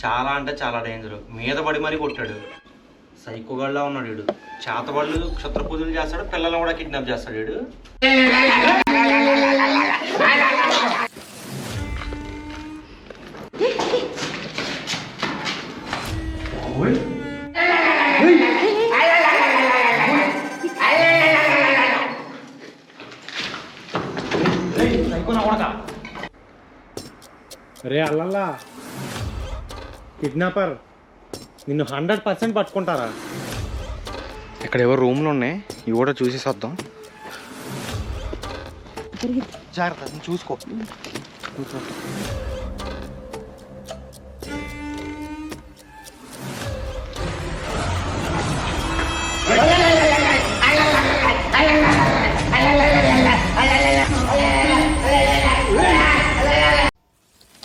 చాలా అంటే చాలా డేంజర్. మీద పడి మరీ కొట్టాడు. సైకోగాళ్ళ ఉన్నాడు వీడు. చేతబడులు క్షత్ర పూజలు చేస్తాడు, పిల్లల్ని కూడా కిడ్నాప్ చేస్తాడు వీడు. రే అల్లల్లా కిడ్నాపర్, నిన్ను 100% పట్టుకుంటారా? ఇక్కడ ఎవరు రూమ్లు ఉన్నాయి, ఇవి కూడా చూసేసొద్దాం. జాగ్రత్త, చూసుకో.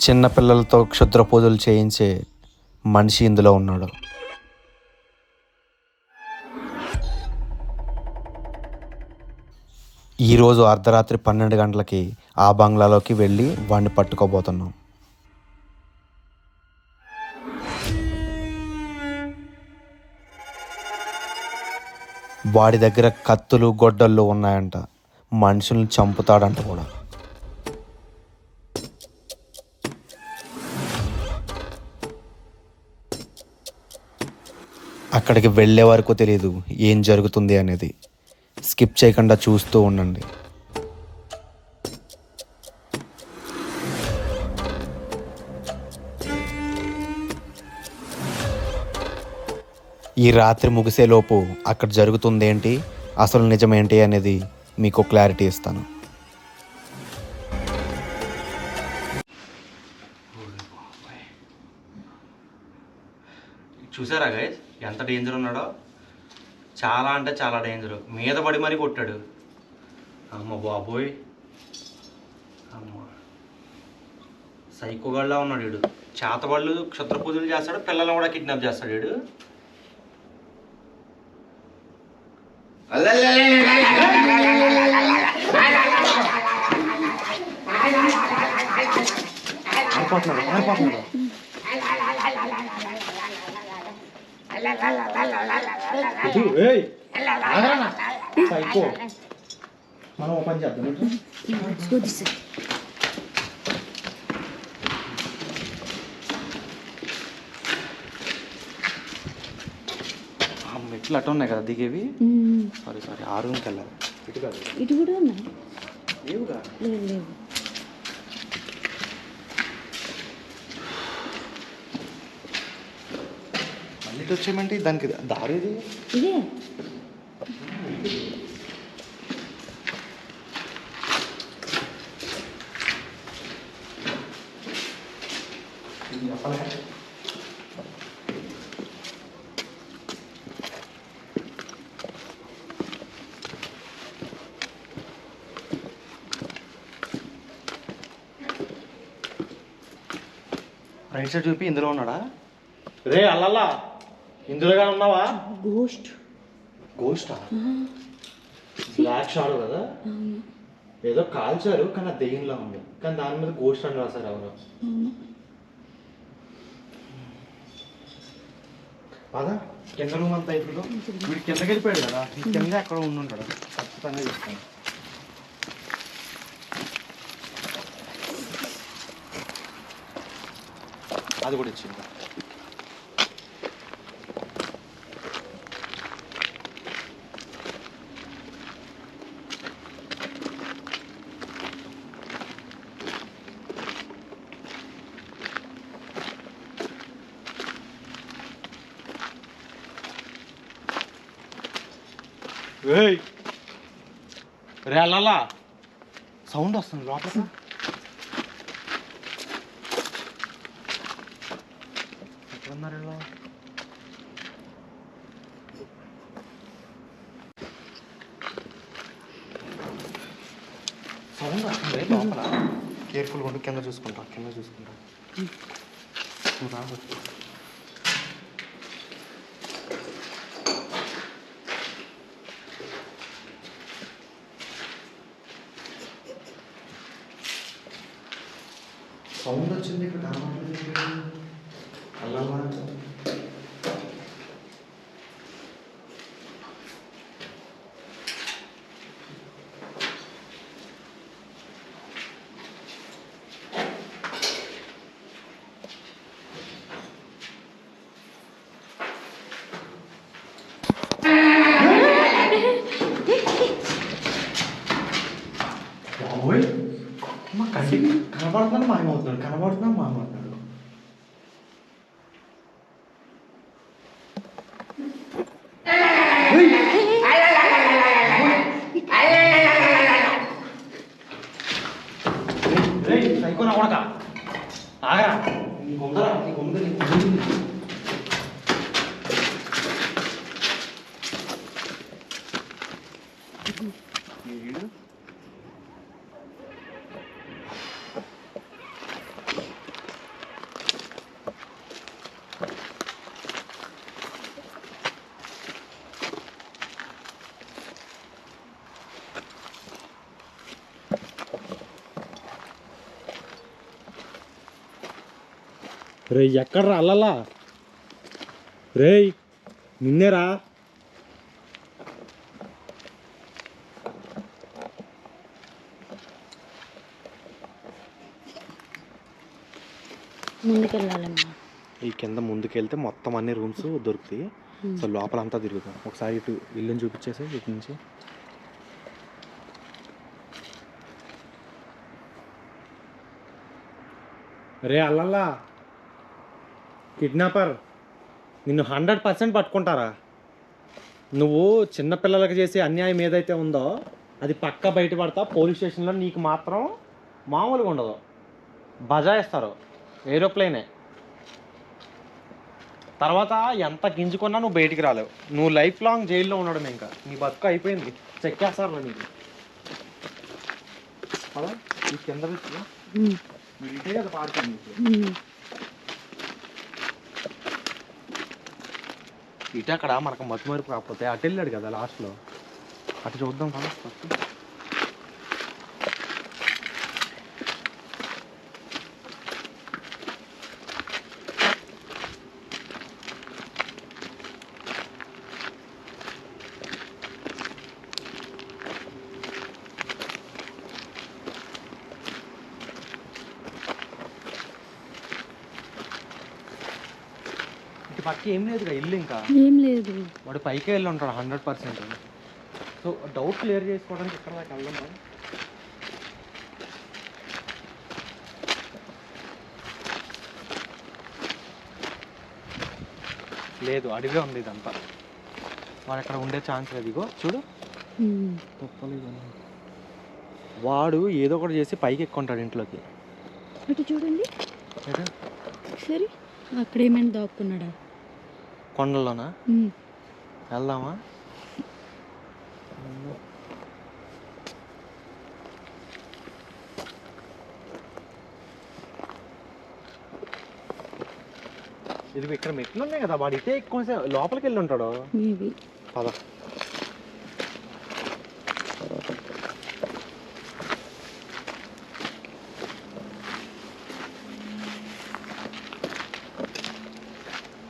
చిన్న పిల్లలతో క్షుద్ర పూజలు చేయించే మనిషి ఇందులో ఉన్నాడు. ఈరోజు అర్ధరాత్రి 12 గంటలకి ఆ బంగ్లాలోకి వెళ్ళి వాడిని పట్టుకోబోతున్నాం. వాడి దగ్గర కత్తులు గొడ్డళ్ళు ఉన్నాయంట. మనుషుల్ని చంపుతాడంట కూడా. అక్కడికి వెళ్ళే వరకు తెలియదు ఏం జరుగుతుంది అనేది. స్కిప్ చేయకుండా చూస్తూ ఉండండి. ఈ రాత్రి ముగిసేలోపు అక్కడ జరుగుతుంది ఏంటి, అసలు నిజమేంటి అనేది మీకు క్లారిటీ ఇస్తాను. చూసారా గైస్ ఎంత డేంజర్ ఉన్నాడో? చాలా అంటే చాలా డేంజర్. మీద పడి మరీ కొట్టాడు. అమ్మ బాబోయ్, అమ్మ సైకోగాళ్ళ ఉన్నాడు వీడు. చేతబడులు క్షత్ర పూజలు చేస్తాడు, పిల్లల్ని కూడా కిడ్నాప్ చేస్తాడు వీడు. సైకో, మనం ఓ పని చేద్దాం. మెట్లు అటు ఉన్నాయి కదా దిగేవి. సారీ ఆ రూమ్కి వెళ్ళాలి. ఇటు కాదు, ఇటు కూడా ఉన్నాయి. లేవుగా? లేవు. మళ్ళీ ఇటు వచ్చేయమంటే దానికి దారి ఇది. ఇదే రైట్ సైడ్ చూపి. ఇందులో ఉన్నాడా? రే అల్లల్లా, ఇందులోగా ఉన్నావా? గోస్ట్. గోస్టా? బ్లాక్ షాడో కదా, ఏదో కాల్చారు కానీ అది దెయ్యంలా ఉంది. కానీ దాని మీద గోస్ట్ అని రాశారు ఎవరు. పదా కింద రూమ్ అంతా ఇప్పుడు వీడు కిందకి వెళ్ళిపోయాడు కదా, కింద ఎక్కడ ఉండుంటాడు ఖచ్చితంగా చెప్తాను. అది కూడా ఇచ్చింది. రే అల్లల్లా, సౌండ్ వస్తుంది లోపల. ఎక్కడున్నారు ఇలా? సౌండ్ వస్తుంది లోపల. కేర్ఫుల్గా ఉండి కింద చూసుకుంటా. నువ్వు రావచ్చు. సౌండ్ వచ్చింది ఇక్కడ. అల్లల్లా బాబోయ్ మా కంటికి కనబడుతున్నాను మాయమవుతున్నాడు. సైకో నా కొడక ఆగరా నీ కొందరా నీ కొంద రే ఎక్కడ్రా అల్లలా రే నిన్నేరా ముందుకెళ్ళాలమ్మా. ఈ కింద ముందుకెళ్తే మొత్తం అన్ని రూమ్స్ దొరుకుతాయి. సో లోపలంతా తిరుగుతాం. ఒకసారి ఇటు ఇల్లుని చూపించేసి ఇటు నుంచి రే అల్లల్లా కిడ్నాపర్ నిన్ను 100% పట్టుకుంటారా? నువ్వు చిన్నపిల్లలకి చేసే అన్యాయం ఏదైతే ఉందో అది పక్కా బయటపడతా. పోలీస్ స్టేషన్లో నీకు మాత్రం మామూలుగా ఉండదు, బజాయిస్తారు, ఏరోప్లేనే. తర్వాత ఎంత గింజుకున్నా నువ్వు బయటికి రాలేవు. నువ్వు లైఫ్ లాంగ్ జైల్లో ఉండడం. ఇంకా నీ బతుకు అయిపోయింది, చెక్కేస్తారు నీకు. అలా ఈ కింద ఇంటే కదా పాడుతుంది. ఇటు అక్కడ మనకు మతుమరుపు కాకపోతే అటు వెళ్ళాడు కదా లాస్ట్లో, అటు చూద్దాం కదా ఫస్ట్. ఇటు పక్క ఏం లేదుగా ఇల్లు, ఇంకా ఏం లేదు. వాడు పైకి వెళ్ళి ఉంటాడు 100%. సో డౌట్ క్లియర్ చేసుకోవడానికి ఇక్కడ దాకా వెళ్దాం. లేదు అడిగే ఉంది ఇదంతా. వాడు అక్కడ ఉండే ఛాన్స్ లేదు. ఇగో చూడు వాడు ఏదో ఒకటి చేసి పైకి ఎక్కుంటాడు ఇంట్లోకి. అటు చూడండి సరే, అక్కడ ఏమైనా దాక్కున్నాడా? కొండల్లోనా? వెళ్దామా? ఇది ఇక్కడ మెట్లు ఉన్నాయి కదా, వాడు ఇటే ఎక్కువ లోపలికి వెళ్ళి ఉంటాడు. పద.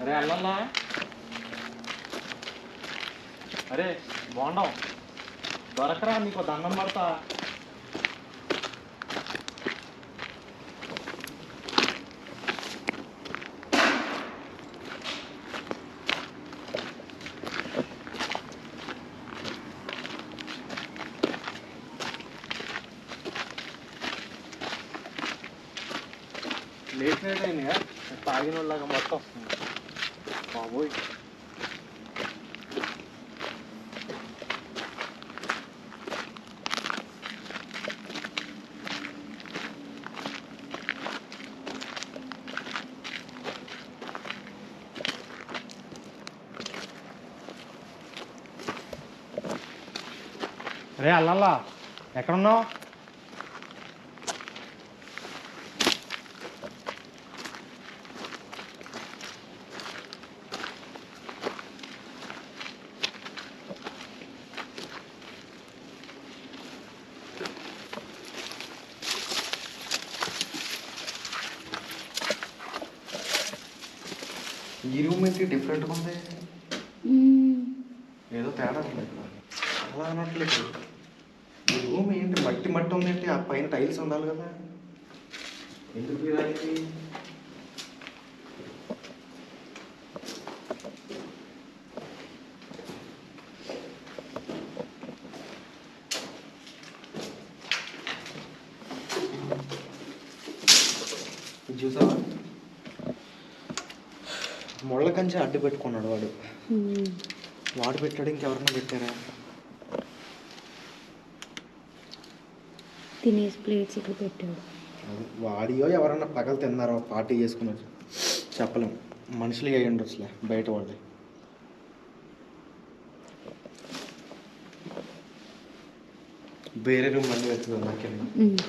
అరే అల్లల్లా, అరే బాగుండవు, దొరకరా నీకు దండం పడతా. లేట్ నైట్ అయింది కదా, తాగిన వాళ్ళగా మొత్తం వస్తుంది బాబోయ్. రే అల్లల్లా ఎక్కడున్నావు? ఈ రూమ్ ఏంటి డిఫరెంట్గా ఉంది, మ్మ్. ఏదో తేడా ఉంది ఇక్కడ. అలా అనట్లేదు, ఈ రూమ్ ఏంటి మట్టి మట్టి ఉందేంటి, ఆ పైన టైల్స్ ఉండాలి కదా, ఎందుకు ఇలాంటి? చూసావా, ముళ్ళ కంచె అడ్డు పెట్టుకున్నాడు వాడు. మ్మ్. వాడు పెట్టాడు, ఇంకెవరన్నా పెట్టారా? తినేసి ప్లేట్స్ ఇక్కడ పెట్టాడు. అది వాడియో ఎవరన్నా పగలు తిన్నారో పార్టీ చేసుకున్నారు, చెప్పలేము. మనుషులు అయ్యి ఉండొచ్చులే, బయట వాళ్ళు. వేరే రూమ్ మళ్ళీ వెళ్తుంది నాకేమో. మ్మ్.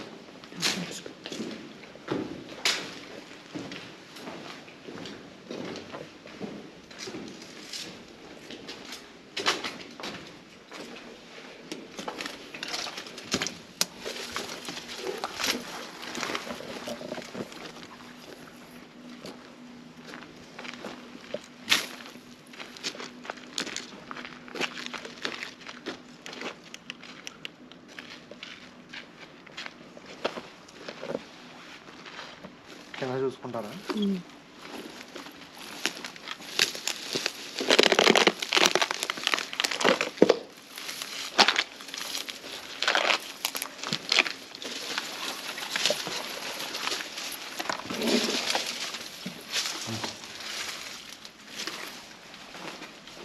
కింద చూసుకుంటారా? మ్మ్.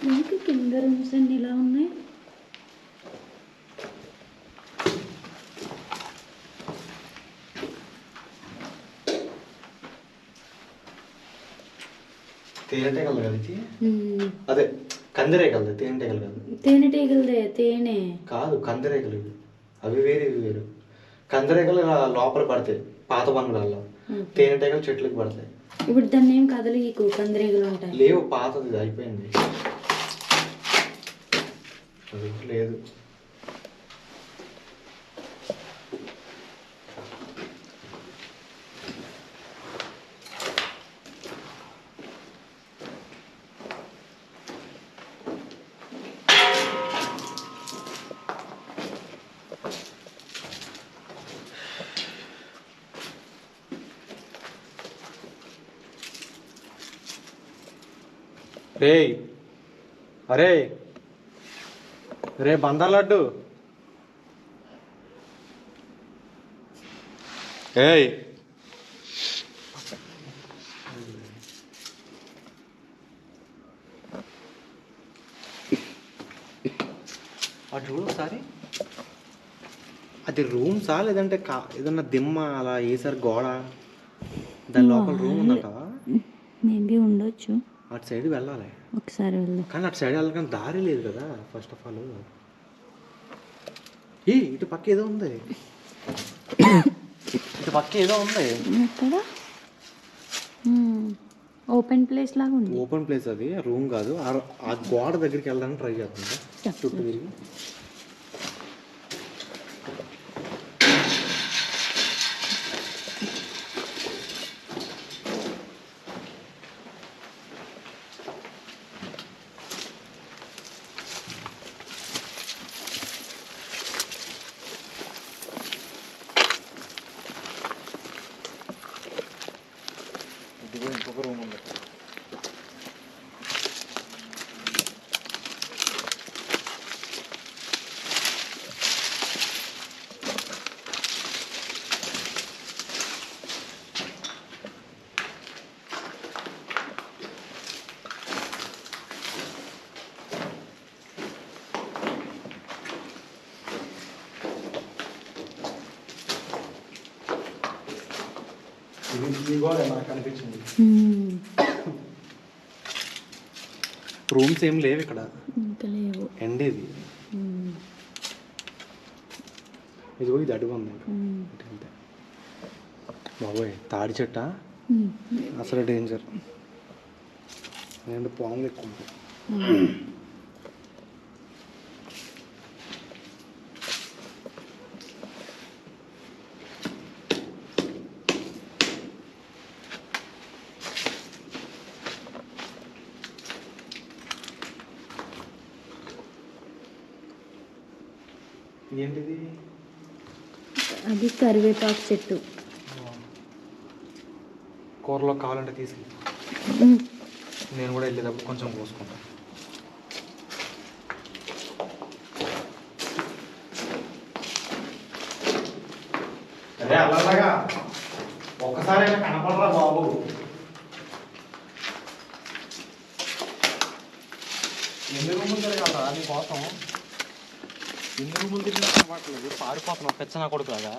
ఏంటి కింద రూమ్స్ అన్ని ఇలా ఉన్నాయి? తేనెటీగలు కదా ఇది, మ్మ్. అదే కందిరేగలు, తేనెటీగలు కాదు. తేనెటీగలదే తేనె. కాదు కందిరేగలు ఇవి, అవి వేరు ఇవి వేరు. కందిరేగలు ఇలా లోపల పడతాయి పాత బంగ్లాల్లో, తేనెటీగలు చెట్లకు పడతాయి. ఇప్పుడు దాన్ని ఏం కదలికు, కందిరీగలు ఉంటాయి. లేవు, పాతది ఇది అయిపోయింది, అది లేదు. రేయ్, అరే రే బందర్ లడ్డు, ఏయ్ అటు చూడు ఒకసారి, అది రూమ్సా లేదంటే ఏదన్నా దిమ్మ అలా వేసారు గోడ, దాని లోపల రూమ్ ఉందంటావా? మేబీ ఉండొచ్చు. అటు సైడ్ వెళ్ళాలి, ఒకసారి వెళ్దాం. కానీ అటు సైడ్ వెళ్ళడానికి దారి లేదు కదా ఫస్ట్ ఆఫ్ ఆల్. ఇటు పక్క ఏదో ఉంది, ఇటు పక్క ఏదో ఉంది. ఎక్కడ? ఓపెన్ ప్లేస్ లాగా ఉంది. ఓపెన్ ప్లేస్, అది రూమ్ కాదు. ఆ గోడ దగ్గరికి వెళ్ళడానికి ట్రై చేస్తుంది చుట్టూ తిరిగి. ఇదిగో ఇంకొక రూమ్ ఉంది. ఇది కూడా మనకు అనిపించింది. రూమ్స్ ఏం లేవు ఇక్కడ, ఇంకా లేవు. ఎండ్ ఇది. ఇదిగో ఇది అడుగు ఉంది. బాబోయ్ తాడి చెట్ట అసలు డేంజర్, నేను పాములు ఎక్కువ ఉంటాయి. ఏంటిది? అది కరివేపాకు చెట్టు. కూరలో కావాలంటే తీసుకెళ్ళి, నేను కూడా వెళ్ళేటప్పుడు కొంచెం కోసుకుంటాను. అరే అలాగా ఒక్కసారి కనపడరా బాబు. ఎన్ని రూములు తిరగాలరా నీకోసం? ఎన్ని రూములు తిరిగినా కనపడలేదు. పారిపోతున్నావు పెచ్చనా కొడుకులాగా.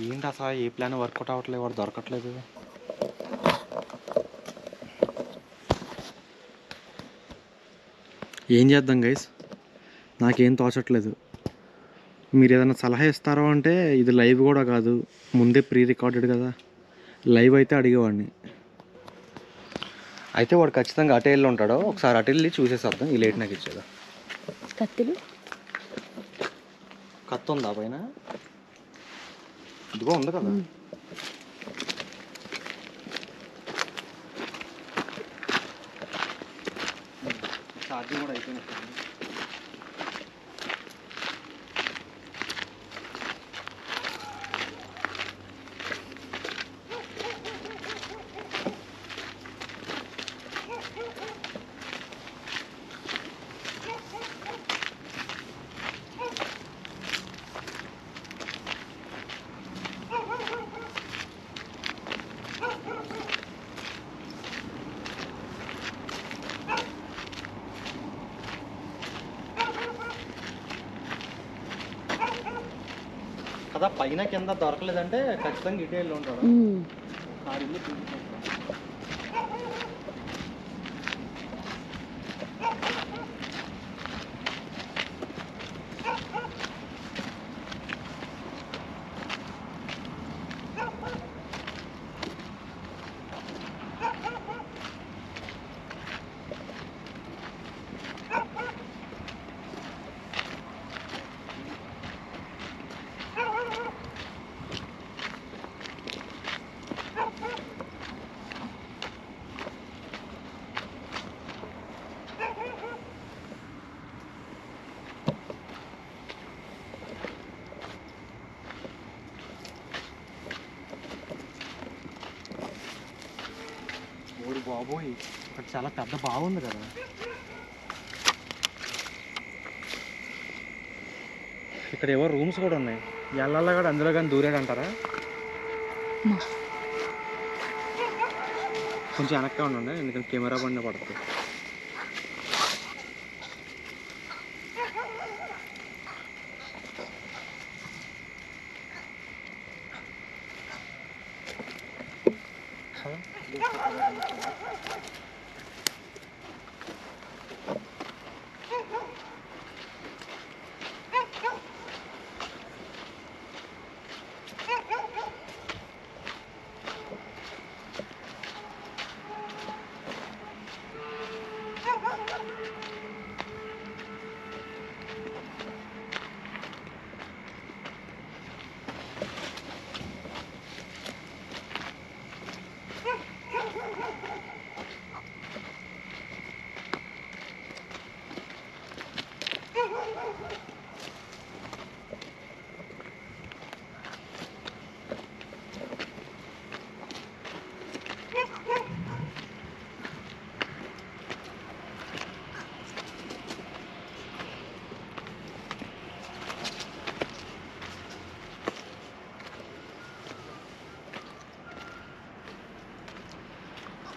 ఏంటి అసలు ఏ ప్లాన్ వర్కౌట్ అవ్వట్లేదు, వాడు దొరకట్లేదు. ఏం చేద్దాం గైస్, నాకేం తోచట్లేదు. మీరు ఏదైనా సలహా ఇస్తారో అంటే, ఇది లైవ్ కూడా కాదు, ముందే ప్రీ రికార్డెడ్ కదా. లైవ్ అయితే అడిగేవాడిని. అయితే వాడు ఖచ్చితంగా అటు వెళ్ళి ఉంటాడో, ఒకసారి అటు వెళ్ళి చూసేసేద్దాం. ఈ లేట్ నాకు ఇచ్చేదా కత్తులు కత్తి ఉందా పైన? ఇదిగో ఉంది కదా. ఛార్జింగ్ కూడా అయిపోయినట్టు. కదా పైన కింద దొరకలేదంటే ఖచ్చితంగా ఇటు వెళ్ళి ఉంటాడు. ఆడు ఇల్లు చూపించాడు. ఓడి బాబోయ్, ఇక్కడ చాలా పెద్ద బాగుంది కదా. ఇక్కడ ఏవో రూమ్స్ కూడా ఉన్నాయి. ఎల్లల్లా కూడా అందులో కానీ దూరాడు అంటారా? కొంచెం వెనక్గా ఉండండి, ఎందుకంటే కెమెరా బండి పడుతుంది.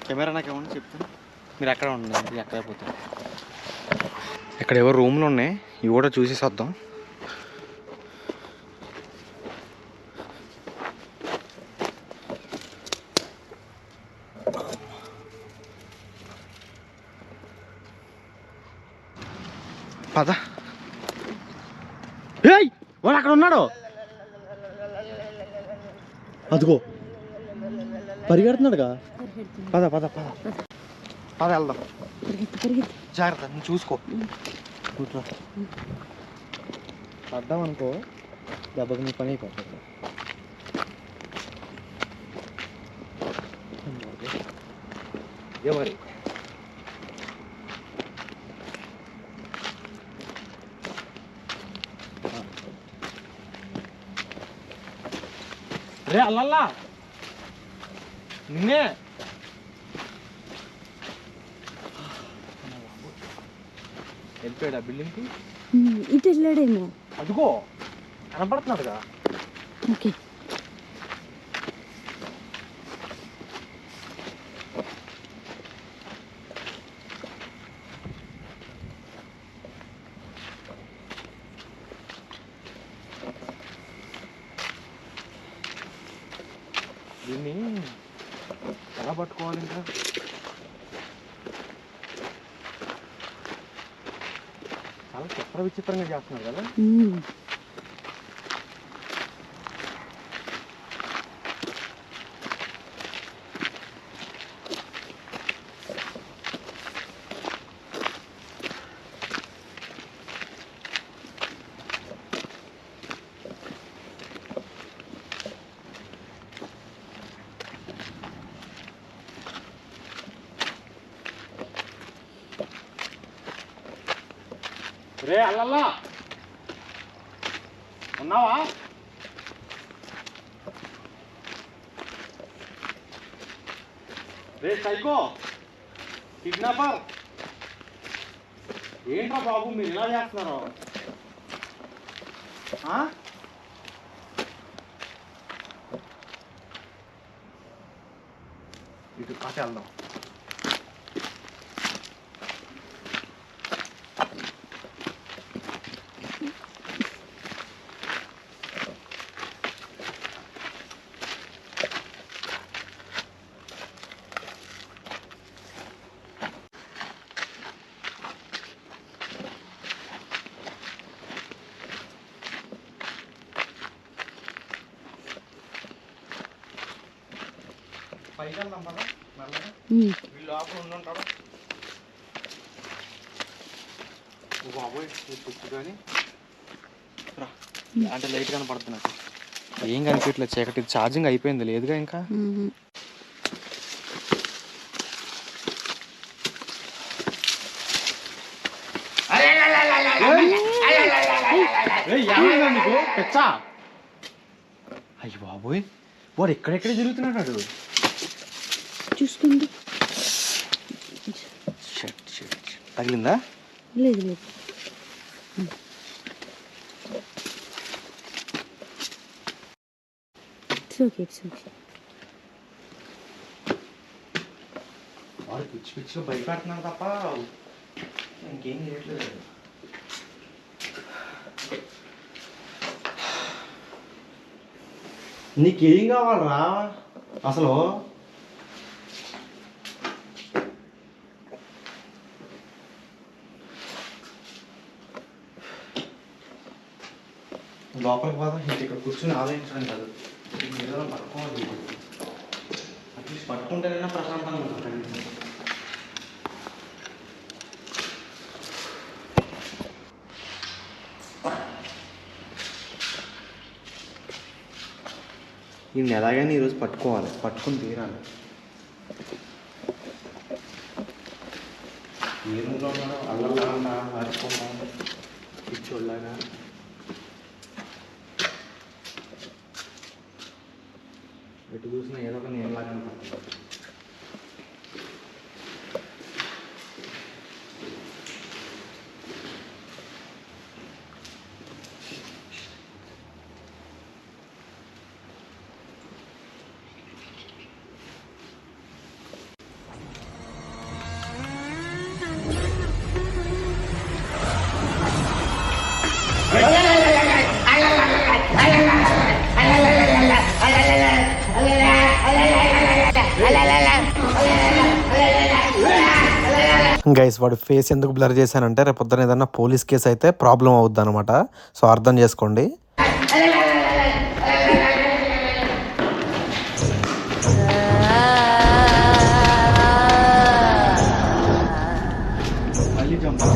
కెమెరా నాకు ఏమన్నా చెప్తాను, మీరు ఎక్కడ ఉండండి, ఎక్కడ పోతారు. ఇక్కడ ఏవో రూమ్లు ఉన్నాయి, ఇవి కూడా చూసేసి వద్దాం. పద. ఏయ్ వాడు అక్కడ ఉన్నాడు. అదిగో పరిగెడుతున్నాడుగా. పద పద పద పద వెళ్దాం. జాగ్రత్త నువ్వు చూసుకో. కూర్చో. పడ్డాం అనుకో దెబ్బకి నీ పని అయిపోతుంది. ఎవరి రే అల్లల్లా నిన్నే. వెళ్ళిపోయాడు ఆ బిల్డింగ్కి. ఇటు వెళ్ళాడేమో. అదిగో కనపడుతున్నాడుగా. ఓకే. దీన్ని ఎలా పట్టుకోవాలి ఇంకా? చాలా చిత్ర విచిత్రంగా చేస్తున్నారు కదా. రే అల్లల్లా ఉన్నావా? రే సైకో కిడ్నాపర్, ఏంట్రా బాబు మీరు ఇలా చేస్తున్నారు? ఇటు అటు వెళ్దాం. పైకి వెళ్దాం కదా మెల్లగా. వీళ్ళు లోపల ఉండుంటాడు. బాబోయ్ పుచ్చు కానీ అంటే లైట్ కనపడుతుంది నాకు. ఏం కనిపించట్లేదు చీకటి. ఛార్జింగ్ అయిపోయింది లేదుగా ఇంకా. నీకు పెచ్చా? అయ్యి బాబోయ్ వాడు ఎక్కడెక్కడ జరుగుతున్నాడు. చూసుకోండి. తగిలిందా? లేదు లేదు. Okay okay. వాడు పిచ్చి పిచ్చిగా భయపెడుతున్నాడు తప్ప ఇంకేం చేయట్లేదు. నీకేం కావాలరా అసలు? లోపలికి పోదాం. ఇక్కడ కూర్చొని ఆలోచించడం కాదు, ఏదైనా పట్టుకోవాలి. అట్లీస్ట్ పట్టుకుంటేనైనా ప్రశాంతంగా ఉంటుంది. ఈయన ఎలాగైనా ఈరోజు పట్టుకోవాలి, పట్టుకుని తీరాలి. ఏ రూమ్లో ఉన్నాడో అల్లల్లా ఆడుకుంటాం పిచ్చోళ్ళలాగా. ఎటు చూసినా ఏదో ఒక నేనలాగా అనుకుంటున్నాను. గైస్ వాడి ఫేస్ ఎందుకు బ్లర్ చేశానంటే రేపు పొద్దున ఏదన్నా పోలీస్ కేసు అయితే ప్రాబ్లం అవుద్ది అనమాట. సో అర్థం చేసుకోండి. మళ్ళీ జంప్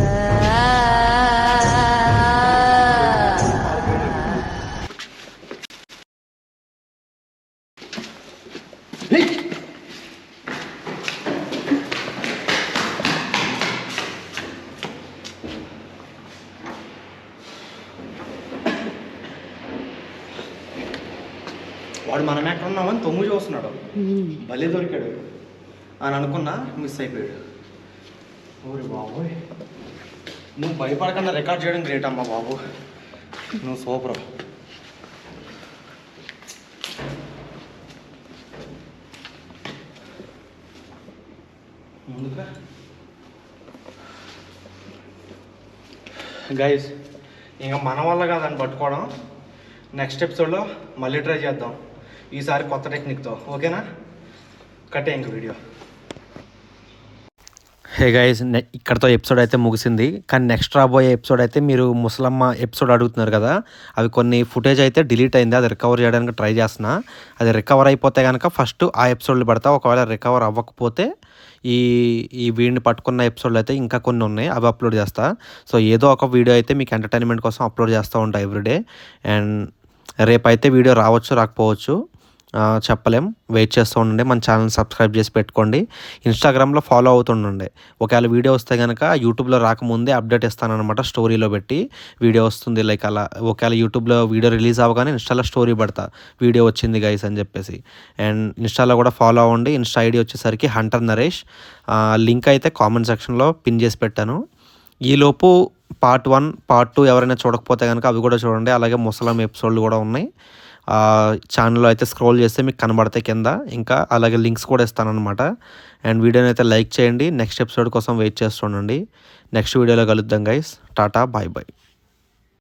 వాడు మనం ఎక్కడ ఉన్నామని తొమ్మిది చూస్తున్నాడు. భలే దొరికాడు అని అనుకున్నా, మిస్ అయిపోయాడు. ఓరి బాబోయ్, నువ్వు భయపడకుండా రికార్డ్ చేయడం గ్రేట్ అమ్మా బాబు, నువ్వు సూపర్. ముందుగా గైస్ ఇంకా మన వల్ల కాదని పట్టుకోవడం. నెక్స్ట్ ఎపిసోడ్లో మళ్ళీ ట్రై చేద్దాం, ఈసారి కొత్త టెక్నిక్తో. ఓకేనా? కట్టే ఇంక వీడియో. హే గైస్, ఇక్కడతో ఎపిసోడ్ అయితే ముగిసింది. కానీ నెక్స్ట్ రాబోయే ఎపిసోడ్ అయితే మీరు ముసలమ్మ ఎపిసోడ్ అడుగుతున్నారు కదా, అవి కొన్ని ఫుటేజ్ అయితే డిలీట్ అయింది. అది రికవర్ చేయడానికి ట్రై చేస్తున్నా. అది రికవర్ అయిపోతే కనుక ఫస్ట్ ఆ ఎపిసోడ్లు పెడతా. ఒకవేళ రికవర్ అవ్వకపోతే ఈ వీడిని పట్టుకున్న ఎపిసోడ్లు అయితే ఇంకా కొన్ని ఉన్నాయి, అవి అప్లోడ్ చేస్తా. సో ఏదో ఒక వీడియో అయితే మీకు ఎంటర్టైన్మెంట్ కోసం అప్లోడ్ చేస్తూ ఉంటా ఎవ్రీడే. అండ్ రేపైతే వీడియో రావచ్చు, రాకపోవచ్చు, చెప్పలేం. వెయిట్ చేస్తూ ఉండండి. మన ఛానల్ సబ్స్క్రైబ్ చేసి పెట్టుకోండి. ఇన్స్టాగ్రామ్లో ఫాలో అవుతుండండి. ఒకవేళ వీడియో వస్తే కనుక యూట్యూబ్లో రాకముందే అప్డేట్ ఇస్తానన్నమాట, స్టోరీలో పెట్టి వీడియో వస్తుంది. లైక్ అలా ఒకవేళ యూట్యూబ్లో వీడియో రిలీజ్ అవ్వగానే ఇన్స్టాలో స్టోరీ పెడతా, వీడియో వచ్చింది గైస్ అని చెప్పేసి. అండ్ ఇన్స్టాలో కూడా ఫాలో అవ్వండి. ఇన్స్టా ఐడి వచ్చేసరికి హంటర్ నరేష్. లింక్ అయితే కామెంట్ సెక్షన్లో పిన్ చేసి పెట్టాను. ఈలోపు పార్ట్ 1, పార్ట్ 2 ఎవరైనా చూడకపోతే కనుక అవి కూడా చూడండి. అలాగే ముసలం ఎపిసోడ్లు కూడా ఉన్నాయి ఛానల్లో, అయితే స్క్రోల్ చేస్తే మీకు కనబడతాయి కింద. ఇంకా అలాగే లింక్స్ కూడా ఇస్తానన్నమాట. అండ్ వీడియోని అయితే లైక్ చేయండి. నెక్స్ట్ ఎపిసోడ్ కోసం వెయిట్ చేస్తుండండి. నెక్స్ట్ వీడియోలో కలుద్దాం గైస్. Tata, bye bye.